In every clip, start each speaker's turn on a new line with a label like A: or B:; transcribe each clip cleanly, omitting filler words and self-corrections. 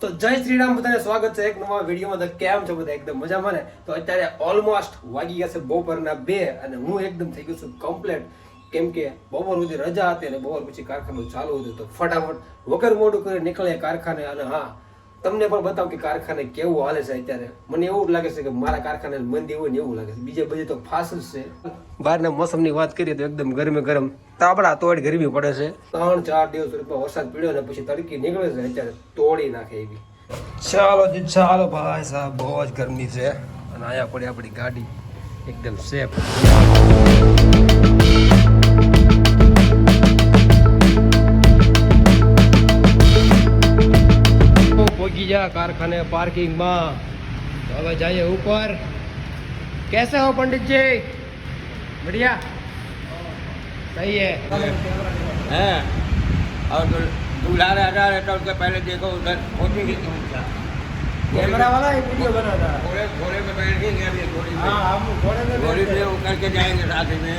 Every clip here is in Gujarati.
A: તો જય શ્રી રામ, બધાને સ્વાગત છે એક નવા વિડીયોમાં. તો કેમ છો બધા? એકદમ મજામાં ને? તો અત્યારે ઓલમોસ્ટ વાગી ગયા છે બપોરના 2 અને હું એકદમ થઈ ગયો છું કમ્પ્લીટ. કેમ કે બપોર સુધી રજા હતી અને બપોર પછી કારખાનું ચાલુ હતું. તો ફટાફટ વગર મોડું કરી નીકળે કારખાને. અને હા, તમને પણ બતાવું કે કારખાને કેવું હાલે છે અત્યારે. મને એવું લાગે છે કે મારા કારખાને મંદી હોય ને એવું લાગે છે. બીજે બધે તો ફાસ જ છે. બહારના મોસમની વાત કરીએ તો એકદમ ગરમે ગરમ તાબડા તોડ ગરમી પડે છે. 3-4 દિવસ રૂપિયા વરસાદ પડ્યો અને પછી તડકી નીકળે છે. અત્યારે તોડી નાખે એવી. ચાલો જી ચાલો ભાઈ સાહેબ, બહુ જ ગરમી છે. અને અહીંયા પડી આપણી ગાડી એકદમ સેફ. પહોંચી જા કારખાને પાર્કિંગમાં. હવે જઈએ ઉપર. कैसे हो पंडित जी? बढ़िया, सही है।
B: हैं और दूल्हा रहता है तो उसके पहले देखो उधर फोटो की
A: कैमरा वाला एक वीडियो बना था।
B: घोड़े घोड़े में बैठेंगे अभी घोड़ी में।
A: हाँ, हम घोड़े में
B: घोड़ी में वो करके जाएंगे साथ में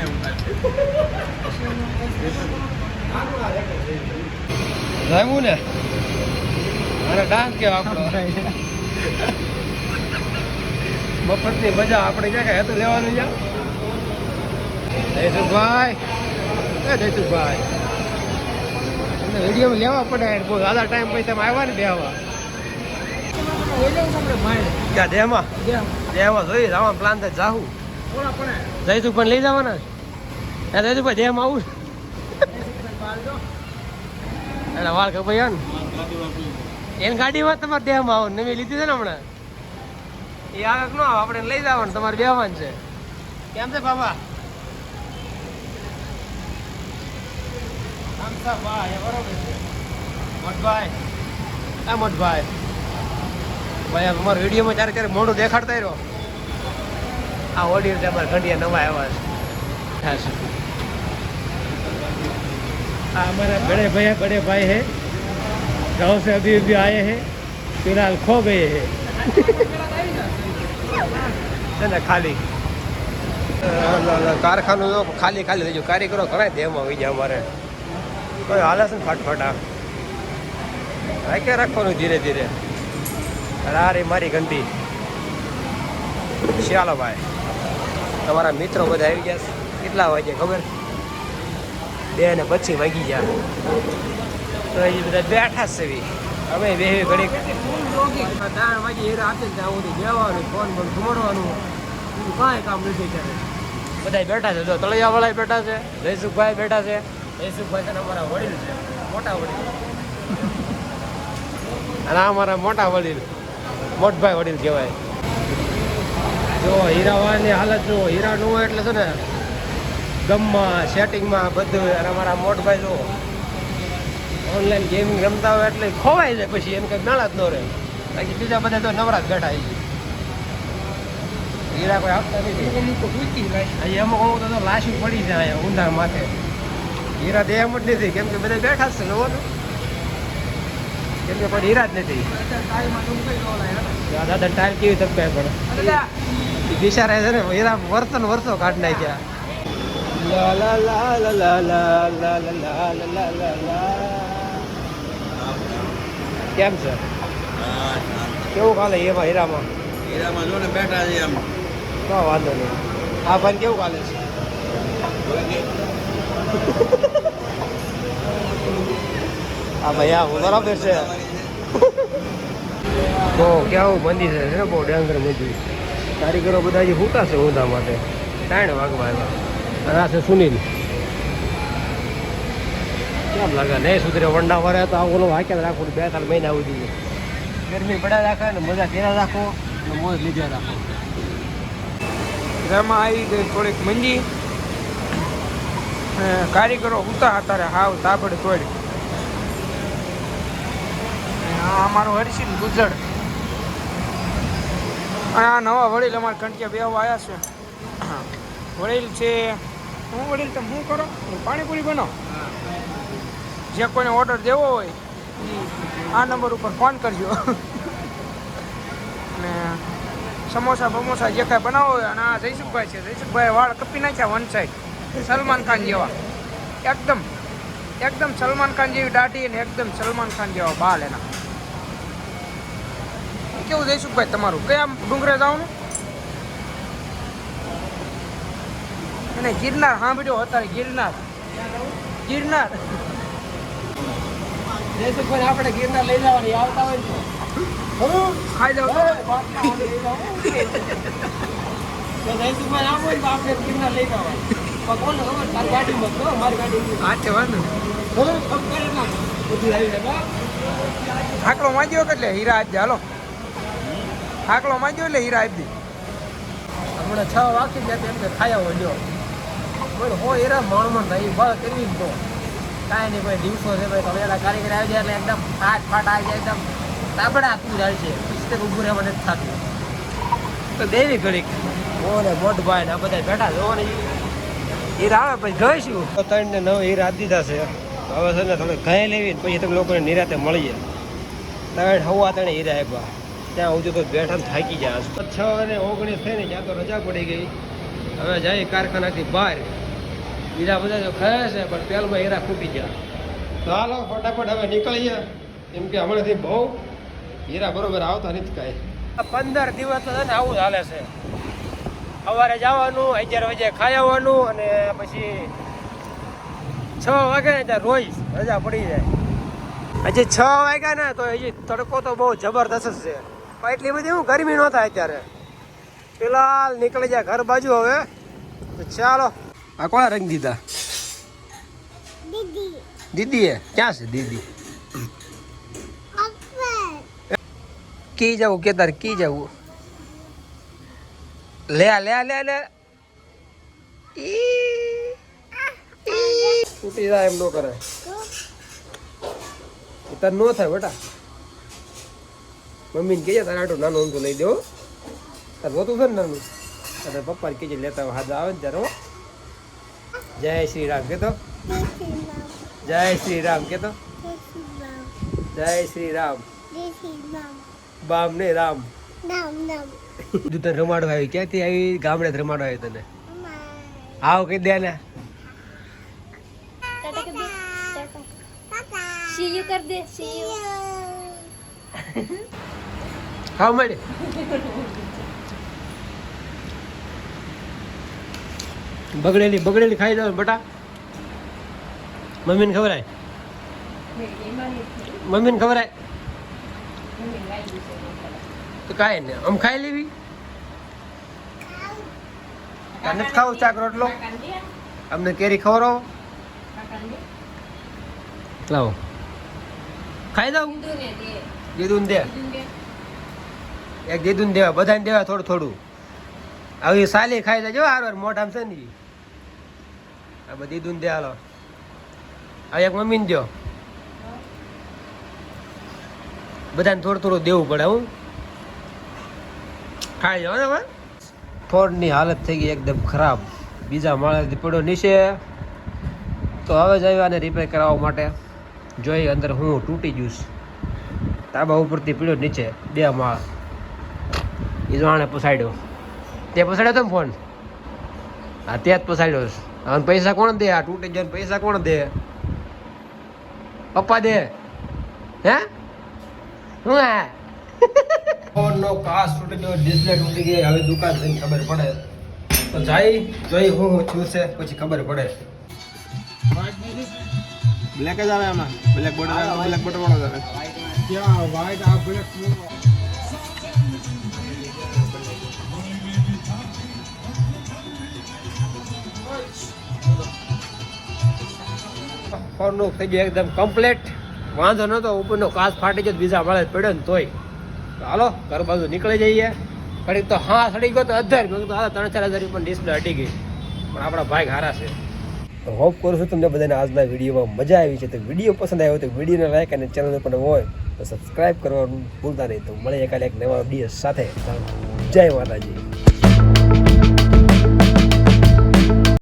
A: રહેવું ને. અરે ડાન્સ કેવો આપણો. મફતની મજા આપણે ક્યાં કઈ હતું લેવાનું છે. જયસુખભાઈ, જયસુખભાઈ તમને વિડીયો લેવા પડે. બહુ દાદા ટાઈમ પૈસા આવ્યા ને બેવા ક્યાં દેહમાં દેહમાં જોઈ જવાનું પ્લાન થાય. જાહું જયસુખભાઈ લઈ જવાના. જયસુખભાઈ દેહમાં આવું એટલે વાળ કપાઈ ને એની ગાડીમાં તમારે દેહમાં આવું. નવી લીધી છે ને હમણાં. એ આગળ ન આવે, આપણે લઈ જવાનું. તમારે બેવાનું છે. કેમ છે બાબા? બરોબર છે મોટભાઈ. આ મોટભાઈ ભાઈ અમારો વિડીયોમાં ક્યારેક ક્યારેક મોઢું દેખાડતા રહ્યો. આ ઓડિયો છે અમારા ઘંટિયા નવા આવ્યા છે. हमारा बड़े भाई है, गांव से अभी अभी आए हैं, फिलहाल खो गए हैं खाली. કારખાનું ખાલી ખાલી થઈ ગયું. કારીગરો ઘણા દેહમાં આવી જાય અમારે. કોઈ હાલે છે ને ફટફટા રાખ્યા રાખવાનું ધીરે ધીરે. અરે મારી ઘંટી. ચાલો ભાઈ, તમારા મિત્રો બધા આવી ગયા. કેટલા વાગે ખબર? 2 ને 25 વાગી ગયા. તો એ બધા બેઠા છે. અમે બે ઘડી 3 વાગે હીરા આપે ને ત્યાં સુધી બેવાનું, ફોન બોન ઘુમાડવાનું, બીજું કાંઈ કામ નથી ત્યારે. બધા બેઠા છે. જો તળિયાવાળા બેઠા છે, જયસુખભાઈ બેઠા છે. જયસુખભાઈ છે ને અમારા વડીલ છે, મોટા વડીલ. અને આ અમારા મોટા વડીલ, મોટભાઈ વડીલ કહેવાય. જો હીરાવાની હાલત જો, હીરા ન હોય એટલે છે ને ગમમાં સેટિંગમાં બધું. અને અમારા મોટભાઈ જો ઓનલાઈન ગેમિંગ રમતા હોય એટલે ખોવાઈ જાય. પછી એને કંઈક નાણાં જ ન રહે. બાકી બીજા બધા તો નવરા જ બેઠા. હીરા કોઈ આપતા નથી. અહીં અમુક અમુક તો લાશી પડી જાય અહીંયા ઊંધા માથે. હીરા દે એમ જ નથી, કેમ કે બધા બેઠા જ છે. જોવાનું કેમ કે પણ હીરા જ નથી. દાદા ટાઈમ કેવી તબકાય પણ બિચારા છે ને હીરા વર્ષો કાઢી નાખ્યા. લા લા લા લા લા લા લા લા લા લા. કેમ છે? કેવું કાલે એમાં હીરામાં?
B: હીરામાં જો ને બેઠા છે એમ.
A: તો વાંધો નહીં. આ ભાઈ કેવું કાલે છે? હા ભાઈ, આ બરાબર છે. બહુ કેવું મંદી છે ને, બહુ ડેન્જર મંદી. કારીગરો બધા હજી ફૂટા છે ઊંધા માટે. 3 વાગવા આવ્યા. અને આ છે સુનિલ. કેમ લાગે નહીં સુધરે? વંડા વરે તો ઓલો વાંક્યા રાખો. 2-3 મહિના સુધી ગરમી પડ્યા રાખે ને મજા કર્યા રાખો અને મોજ લીધા રાખો.
C: એમાં આવી ગઈ થોડીક મંદી. કારીગરો ઉતા અત્યારે હાવ તાબડ તોડ. અમારું હરસિન ગુજર અને આ નવા વડીલ અમારા કંટિયા બેવા આવ્યા છે. વડીલ છે. હું વડીલ તમે શું કરો? પાણીપુરી બનાવો. જે કોઈને ઓર્ડર દેવો હોય આ નંબર ઉપર ફોન કરજો. અને સમોસા બમોસા જે કાંઈ બનાવો હોય. અને આ જયસુખભાઈ છે. જયસુખભાઈ વાળ કપી નાખ્યા વન સાઈડ, સલમાન ખાન જેવા. એકદમ સલમાન ખાન જેવી દાઢી અને એકદમ સલમાન ખાન જેવા બાલ એના. કેવું જયસુખભાઈ તમારું કયા ડુંગરે જવાનું અને ગિરનાર સાંભળ્યો અત્યારે ગિરનાર
A: જયસુખભાઈ આપણે ગિરનાર લઈ જવાની આવતા હોય તો
C: ખાઈ જાવ
A: જયસુખભાઈ આવો ને તો આપણે ગિરનાર લઈ જવાનું કોણ ખબર તારી ગાડીમાં તો મારી ગાડી
C: હા છે વાંધો
A: બધું આવી જાય
C: હાકલો માંગ્યો કે એટલે હીરા આપજે હાલો હાકલો માંગ્યો એટલે હીરા આપજે
A: હમણાં 6 વાગી ગયા એમ કે ખાયા હોય લ્યો બોલ હો એરા માણમાં નહીં ભાવ કરવી જ તો કાંઈ નહીં ભાઈ દિવસો છે ભાઈ તમે એના કારીગર આવી જાય એટલે એકદમ ફાટ આવી જાય એકદમ તાબડા તું જાય છે પછી તે ઊભું રહેવા નથી થતું તો દેવી ઘડીક ઓ ને મોટ ભાઈ ને આ બધા બેઠા જોવો ને હીરા આવે પછી જોઈશું 3 ને 9 હીરા આપી દીધા છે હવે છે ને થોડી ઘાય લેવી પછી તમે લોકોને નિરાતે મળીએ 3 હવા 3 હીરા આપ્યા ત્યાં સુધી તો બેઠા થાકી ગયા 6 અને 19 થઈને ત્યાં તો રજા પડી ગઈ હવે જાય કારખાનાથી બહાર બીજા બધા તો ખાય છે પણ પેલમાં હીરા ખૂટી ગયા તો હાલો ફટાફટ હવે નીકળીએ કેમ કે હમણાંથી બહુ હીરા બરોબર આવતા નથી કાંઈ 15 દિવસ તો છે ને આવું જ હાલે છે સવારે જવાનું 11 વાગે ખાઈ આવવાનું અને પછી 6 વાગે ને ત્યાં રોજ રજા પડી જાય હજી 6 વાગ્યા ને તો હજી તડકો તો બહુ જબરદસ્ત છે પણ એટલી બધી હું ગરમી ન થાય અત્યારે ફિલહાલ નીકળી જાય ઘર બાજુ હવે તો ચાલો આ કોણે રંગ દીધા દીદી ક્યાં છે દીદી કી જવું કે તારે કી જવું લે લે લે લે તૂટી જાય એમ ન કરે તાર નો થાય બેટા મમ્મીને કહેજે તારે આટલું નાનું ઊંધું લઈ દેવો તાર જોતું છે ને નાનું અને પપ્પાને કહેજે લેતા હાથ આવે ને ત્યારે હો જય શ્રી રામ કે તો જય શ્રી રામ કે તો જય શ્રી રામ બામ ને રામ તું તને રમાડો આવી ક્યાંથી આવી ગામડે રમાડો આવી તને આવ કહી દે ને
D: See you कर दे see you
A: ખાવ મળે બગડેલી ખાઈ જાવ બટા મમ્મીને ખવરાય તો કાંઈ ને આમ ખાઈ લેવી નથી ખાવું ચાક રોટલો અમને કેરી ખવડાવો લાવો ખાઈ દઉં દીદું દે એક દીદું દેવા બધાને દેવા થોડું થોડું આવી સાલી ખાઈ જાય જો હાર મોઢામાં છે ને આ બધી દીદું દે હાલો આ એક મમ્મીને દો બધાને થોડું થોડું દેવું પડે હું ખાઈ જાઓ ને હવે ફોનની હાલત થઈ ગઈ એકદમ ખરાબ બીજા માળેથી પડ્યો નીચે તો હવે જ આવ્યા આને રિપેર કરાવવા માટે જોઈ અંદર હું તૂટી ગયું તાબા ઉપરથી પીડ્યો નીચે 2 માળ એ જાણે પસાડ્યો તે પસાડ્યો તો ફોન હા તે જ પસાડ્યો હવે પૈસા કોણ દે આ તૂટી જાય પૈસા કોણ દે પપ્પા દે હે હું હે ફોનનો કાચ તૂટી ગયો ડિસ્પ્લે તૂટી ગઈ હવે દુકાન જઈને ખબર પડે તો જાય જોઈ હું છું છે પછી ખબર પડે
B: બ્લેક જ આવે આમાં બ્લેક બોર્ડર આવે બ્લેક બોર્ડર વાળો જ આવે
C: ક્યાં વાઈટ આ બ્લેક
A: ફોનનું થઈ ગયું એકદમ કમ્પ્લીટ વાંધો નતો ઉપરનો કાચ ફાટી ગયો બીજા મળે પડ્યો ને તોય તો હાલો ઘર બાજુ નીકળી જઈએ ઘડીક તો હા સડી ગયો તો 18 મેં તો 3-4 હજાર પણ ડિસ્પ્લે હટી ગઈ પણ આપણા ભાઈ હારા છે તો હોપ કરું છું તમને બધાને આજના વિડીયોમાં મજા આવી છે તો વિડીયો પસંદ આવ્યો તો વિડીયોને લાઈક અને ચેનલ પણ હોય તો સબસ્ક્રાઈબ કરવાનું ભૂલતા નહીં તો મળીએ કાલે એક નવા વિડીયો સાથે જય માતાજી.